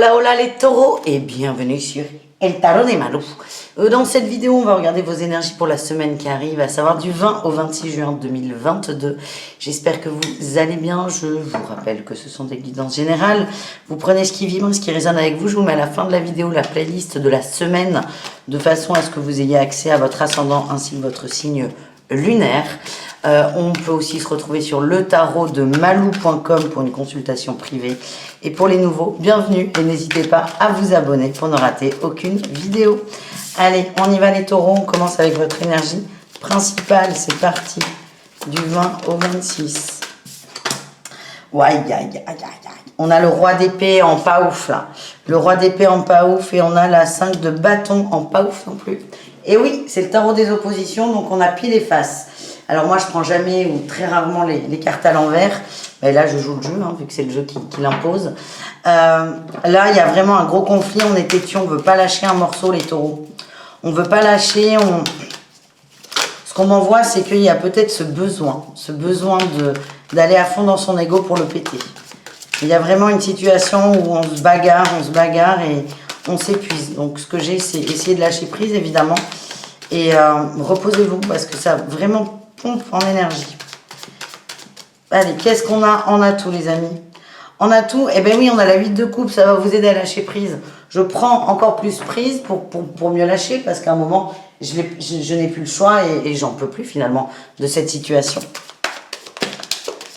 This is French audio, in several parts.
Hola hola les taureaux et bienvenue sur El Tarot des Malou. Dans cette vidéo, on va regarder vos énergies pour la semaine qui arrive, à savoir du 20 au 26 juin 2022. J'espère que vous allez bien. Je vous rappelle que ce sont des guidances générales. Vous prenez ce qui vibre, ce qui résonne avec vous. Je vous mets à la fin de la vidéo la playlist de la semaine de façon à ce que vous ayez accès à votre ascendant ainsi que votre signe lunaire. On peut aussi se retrouver sur letarotdemalou.com pour une consultation privée. Et pour les nouveaux, bienvenue et n'hésitez pas à vous abonner pour ne rater aucune vidéo. Allez, on y va les taureaux, on commence avec votre énergie principale. C'est parti, du 20 au 26. On a le roi d'épée en pas ouf là. Le roi d'épée en pas ouf et on a la 5 de bâton en pas ouf non plus. Et oui, c'est le tarot des oppositions, donc on a pile et face. Alors moi, je prends jamais ou très rarement les cartes à l'envers. Mais là, je joue le jeu, hein, vu que c'est le jeu qui l'impose. Là, il y a vraiment un gros conflit. On est têtu, on ne veut pas lâcher un morceau, les taureaux. On ne veut pas lâcher. Ce qu'on m'envoie, c'est qu'il y a peut-être ce besoin d'aller à fond dans son ego pour le péter. Il y a vraiment une situation où on se bagarre et on s'épuise. Donc, ce que j'ai, c'est essayer de lâcher prise, évidemment. Et reposez-vous, parce que ça vraiment pompe en énergie. Allez, qu'est-ce qu'on a en atout, les amis? En atout, eh bien oui, on a la 8 de coupe, ça va vous aider à lâcher prise. Je prends encore plus prise pour mieux lâcher, parce qu'à un moment, je n'ai plus le choix et j'en peux plus, finalement, de cette situation.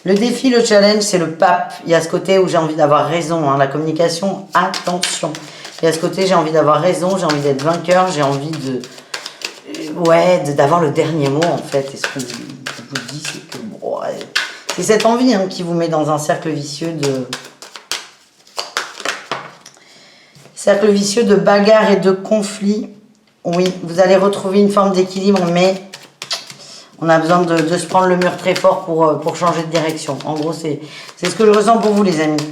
Le défi, le challenge, c'est le pape. Il y a ce côté où j'ai envie d'avoir raison, hein, la communication, attention. Il y a ce côté, j'ai envie d'avoir raison, j'ai envie d'être vainqueur, j'ai envie d'avoir le dernier mot, en fait. Et ce que je vous dis, c'est que bon, c'est cette envie hein, qui vous met dans un cercle vicieux de bagarre et de conflit. Oui, vous allez retrouver une forme d'équilibre, mais on a besoin de se prendre le mur très fort pour changer de direction. En gros, c'est ce que je ressens pour vous, les amis.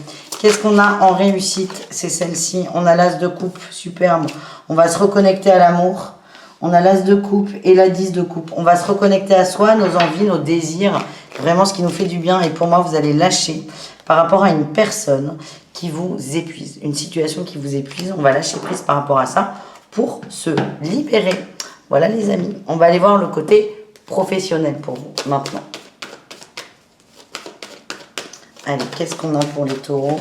Qu'est-ce qu'on a en réussite? C'est celle-ci. On a l'as de coupe, superbe. On va se reconnecter à l'amour. On a l'as de coupe et la 10 de coupe. On va se reconnecter à soi, nos envies, nos désirs, vraiment ce qui nous fait du bien. Et pour moi, vous allez lâcher par rapport à une personne qui vous épuise, une situation qui vous épuise. On va lâcher prise par rapport à ça pour se libérer. Voilà les amis, on va aller voir le côté professionnel pour vous maintenant. Allez, qu'est-ce qu'on a pour les taureaux ?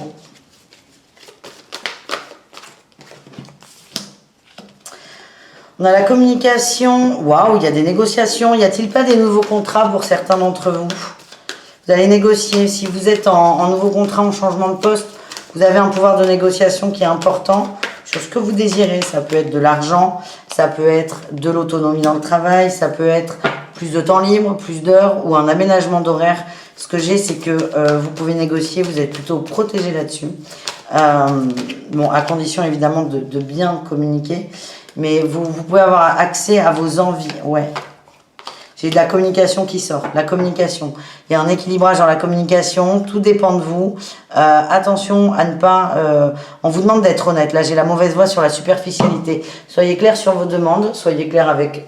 On a la communication. Waouh, il y a des négociations. Y a-t-il pas des nouveaux contrats pour certains d'entre vous? Vous allez négocier. Si vous êtes en nouveau contrat, en changement de poste, vous avez un pouvoir de négociation qui est important sur ce que vous désirez. Ça peut être de l'argent, ça peut être de l'autonomie dans le travail, ça peut être plus de temps libre, plus d'heures ou un aménagement d'horaire. Ce que j'ai, c'est que vous pouvez négocier, vous êtes plutôt protégé là-dessus. Bon, à condition évidemment de bien communiquer. Mais vous pouvez avoir accès à vos envies, ouais. J'ai de la communication qui sort, la communication. Il y a un équilibrage dans la communication, tout dépend de vous. Attention à ne pas... on vous demande d'être honnête. Là, j'ai la mauvaise voix sur la superficialité. Soyez clair sur vos demandes, soyez clair avec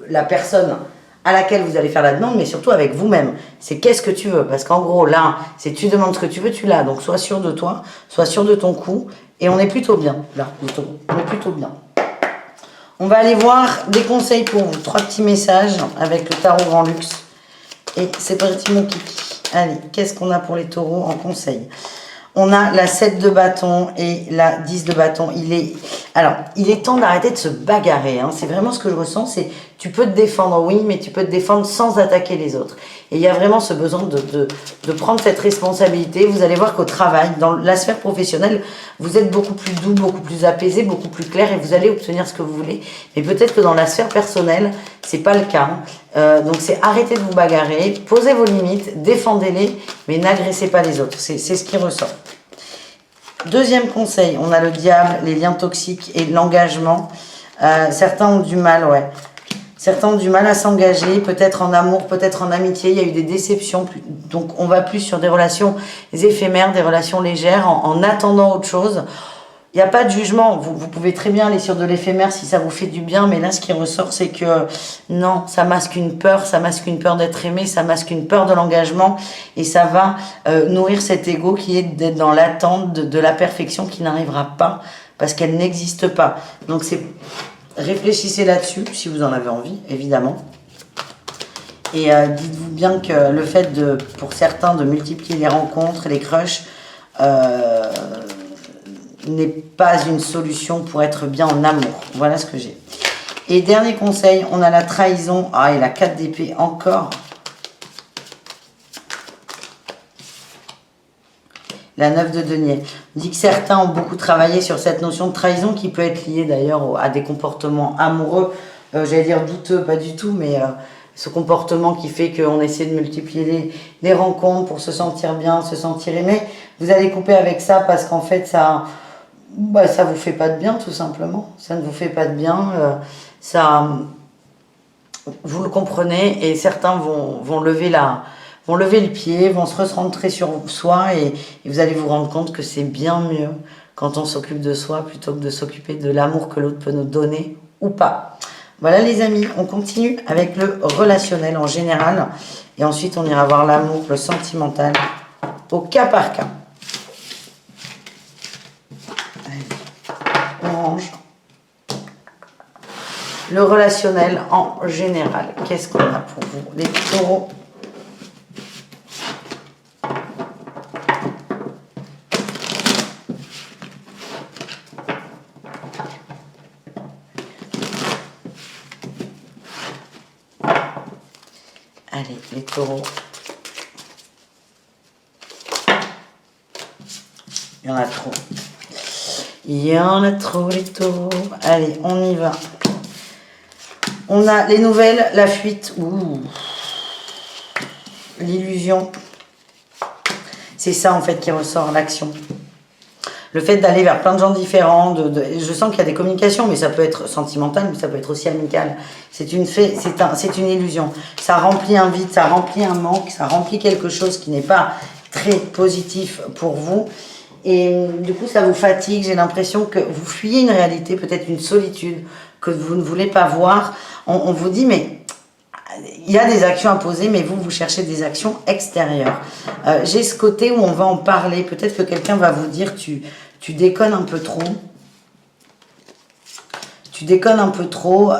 la personne à laquelle vous allez faire la demande, mais surtout avec vous-même. C'est qu'est-ce que tu veux? Parce qu'en gros, là, c'est tu demandes ce que tu veux, tu l'as. Donc, sois sûr de toi, sois sûr de ton coup. Et on est plutôt bien, là, on est plutôt bien. On va aller voir des conseils pour vous. 3 petits messages avec le tarot Grand Luxe. Et c'est parti mon kiki. Allez, qu'est-ce qu'on a pour les taureaux en conseil? On a la 7 de bâton et la 10 de bâton. Il est temps d'arrêter de se bagarrer. Hein. C'est vraiment ce que je ressens. C'est tu peux te défendre, oui, mais tu peux te défendre sans attaquer les autres. Et il y a vraiment ce besoin de prendre cette responsabilité. Vous allez voir qu'au travail, dans la sphère professionnelle, vous êtes beaucoup plus doux, beaucoup plus apaisé, beaucoup plus clair et vous allez obtenir ce que vous voulez. Mais peut-être que dans la sphère personnelle, c'est pas le cas. Donc c'est arrêter de vous bagarrer, posez vos limites, défendez-les, mais n'agressez pas les autres. C'est ce qui ressort. Deuxième conseil, on a le diable, les liens toxiques et l'engagement. Certains ont du mal, ouais. Certains ont du mal à s'engager, peut-être en amour, peut-être en amitié. Il y a eu des déceptions. Donc, on va plus sur des relations éphémères, des relations légères, en attendant autre chose. il n'y a pas de jugement. Vous pouvez très bien aller sur de l'éphémère si ça vous fait du bien, mais là, ce qui ressort, c'est que non, ça masque une peur d'être aimé, ça masque une peur de l'engagement, et ça va nourrir cet ego qui est d'être dans l'attente de la perfection qui n'arrivera pas, parce qu'elle n'existe pas. Donc, réfléchissez là-dessus, si vous en avez envie, évidemment. Et dites-vous bien que le fait, pour certains, de multiplier les rencontres, les crushs, n'est pas une solution pour être bien en amour. Voilà ce que j'ai. Et dernier conseil, on a la trahison. Ah, et la 4 d'épée encore. La 9 de denier. On dit que certains ont beaucoup travaillé sur cette notion de trahison qui peut être liée d'ailleurs à des comportements amoureux. J'allais dire douteux, pas du tout, mais ce comportement qui fait qu'on essaie de multiplier les rencontres pour se sentir bien, se sentir aimé. Vous allez couper avec ça parce qu'en fait, ça vous fait pas de bien, tout simplement. Ça ne vous fait pas de bien. Vous le comprenez, et certains vont lever le pied, vont se recentrer sur soi, et vous allez vous rendre compte que c'est bien mieux quand on s'occupe de soi plutôt que de s'occuper de l'amour que l'autre peut nous donner ou pas. Voilà les amis, on continue avec le relationnel en général, et ensuite on ira voir l'amour, le sentimental, au cas par cas. Orange. Le relationnel en général. Qu'est-ce qu'on a pour vous, les taureaux? Allez, les taureaux. Il y en a trop. Il y en a trop, les taureaux. Allez, on y va. On a les nouvelles, la fuite. L'illusion. C'est ça, en fait, qui ressort, l'action. Le fait d'aller vers plein de gens différents. Je sens qu'il y a des communications, mais ça peut être sentimental, mais ça peut être aussi amical. C'est une illusion. Ça remplit un vide, ça remplit un manque, ça remplit quelque chose qui n'est pas très positif pour vous. Et du coup, ça vous fatigue. J'ai l'impression que vous fuyez une réalité, peut-être une solitude que vous ne voulez pas voir. On vous dit, mais il y a des actions à poser, mais vous cherchez des actions extérieures. J'ai ce côté où on va en parler. Peut-être que quelqu'un va vous dire, tu déconnes un peu trop. Tu déconnes un peu trop.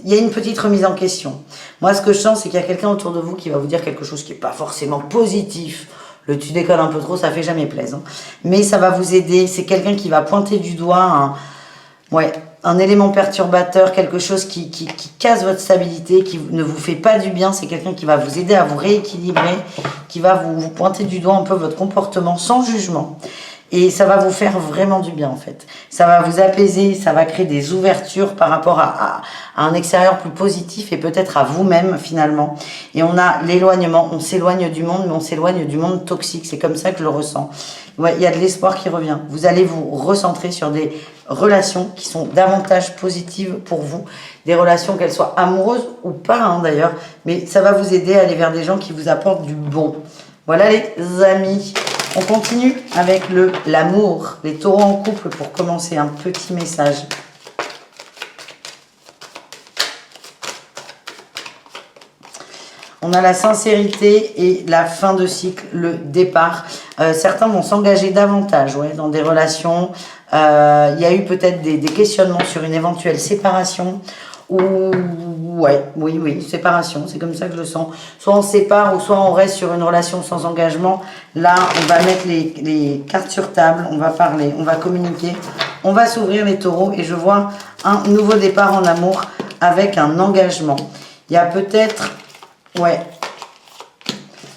Il y a une petite remise en question. Moi, ce que je sens, c'est qu'il y a quelqu'un autour de vous qui va vous dire quelque chose qui n'est pas forcément positif. Le tu déconnes un peu trop, ça fait jamais plaisir. Mais ça va vous aider. C'est quelqu'un qui va pointer du doigt un élément perturbateur, quelque chose qui casse votre stabilité, qui ne vous fait pas du bien. C'est quelqu'un qui va vous aider à vous rééquilibrer, qui va vous pointer du doigt un peu votre comportement sans jugement. Et ça va vous faire vraiment du bien, en fait. Ça va vous apaiser, ça va créer des ouvertures par rapport à un extérieur plus positif et peut-être à vous-même, finalement. Et on a l'éloignement, on s'éloigne du monde, mais on s'éloigne du monde toxique. C'est comme ça que je le ressens. Ouais, il y a de l'espoir qui revient. Vous allez vous recentrer sur des relations qui sont davantage positives pour vous. Des relations, qu'elles soient amoureuses ou pas, d'ailleurs. Mais ça va vous aider à aller vers des gens qui vous apportent du bon. Voilà les amis. On continue avec l'amour, les taureaux en couple pour commencer, un petit message. On a la sincérité et la fin de cycle, le départ. Certains vont s'engager davantage dans des relations. Il y a eu peut-être des questionnements sur une éventuelle séparation. Oui, séparation, c'est comme ça que je le sens. Soit on sépare, ou soit on reste sur une relation sans engagement. Là, on va mettre les cartes sur table, on va parler, on va communiquer, on va s'ouvrir les taureaux, et je vois un nouveau départ en amour avec un engagement. Il y a peut-être,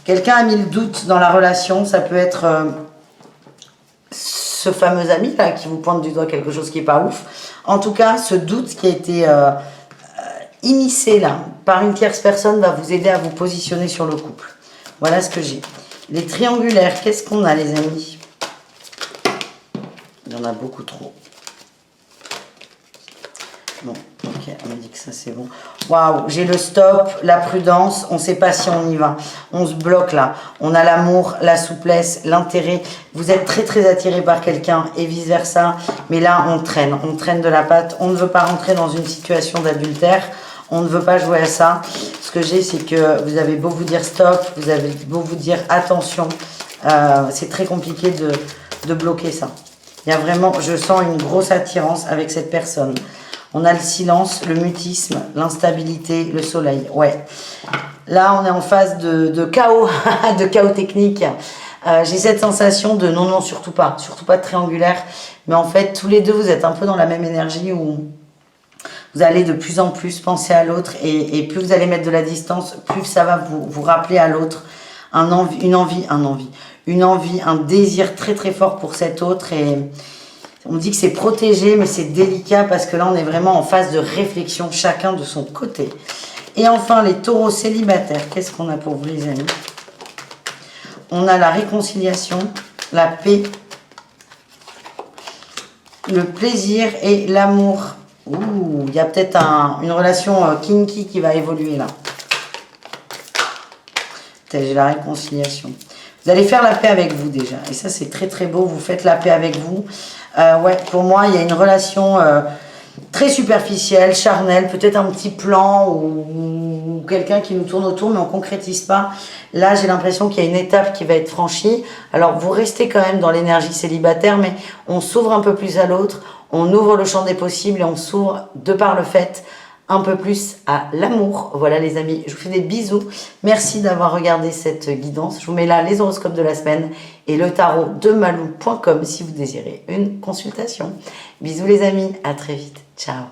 quelqu'un a mis le doute dans la relation, ça peut être ce fameux ami là qui vous pointe du doigt quelque chose qui n'est pas ouf. En tout cas, ce doute qui a été immiscé là par une tierce personne va vous aider à vous positionner sur le couple. Voilà ce que j'ai. Les triangulaires, qu'est-ce qu'on a les amis? Il y en a beaucoup trop. Bon, ok. Ok, on me dit que ça c'est bon. Waouh, j'ai le stop, la prudence, on ne sait pas si on y va. On se bloque là. On a l'amour, la souplesse, l'intérêt. Vous êtes très très attiré par quelqu'un et vice versa. Mais là, on traîne de la patte. On ne veut pas rentrer dans une situation d'adultère. On ne veut pas jouer à ça. Ce que j'ai, c'est que vous avez beau vous dire stop, vous avez beau vous dire attention. C'est très compliqué de bloquer ça. Il y a vraiment, je sens une grosse attirance avec cette personne. On a le silence, le mutisme, l'instabilité, le soleil. Ouais. Là, on est en phase de chaos, de chaos technique. J'ai cette sensation de non, surtout pas de triangulaire. Mais en fait, tous les deux, vous êtes un peu dans la même énergie où vous allez de plus en plus penser à l'autre. Et plus vous allez mettre de la distance, plus ça va vous rappeler à l'autre une envie, un désir très très fort pour cet autre. Et on me dit que c'est protégé, mais c'est délicat parce que là, on est vraiment en phase de réflexion, chacun de son côté. Et enfin, les taureaux célibataires, qu'est-ce qu'on a pour vous, les amis? On a la réconciliation, la paix, le plaisir et l'amour. Ouh, il y a peut-être une relation kinky qui va évoluer là. J'ai la réconciliation. Vous allez faire la paix avec vous déjà. Et ça, c'est très très beau. Vous faites la paix avec vous. Ouais, pour moi, il y a une relation très superficielle, charnelle, peut-être un petit plan ou quelqu'un qui nous tourne autour, mais on ne concrétise pas. Là, j'ai l'impression qu'il y a une étape qui va être franchie. Alors, vous restez quand même dans l'énergie célibataire, mais on s'ouvre un peu plus à l'autre, on ouvre le champ des possibles et on s'ouvre, de par le fait, un peu plus à l'amour. Voilà les amis, je vous fais des bisous. Merci d'avoir regardé cette guidance. Je vous mets là les horoscopes de la semaine et le tarot de malou.com si vous désirez une consultation. Bisous les amis, à très vite. Ciao.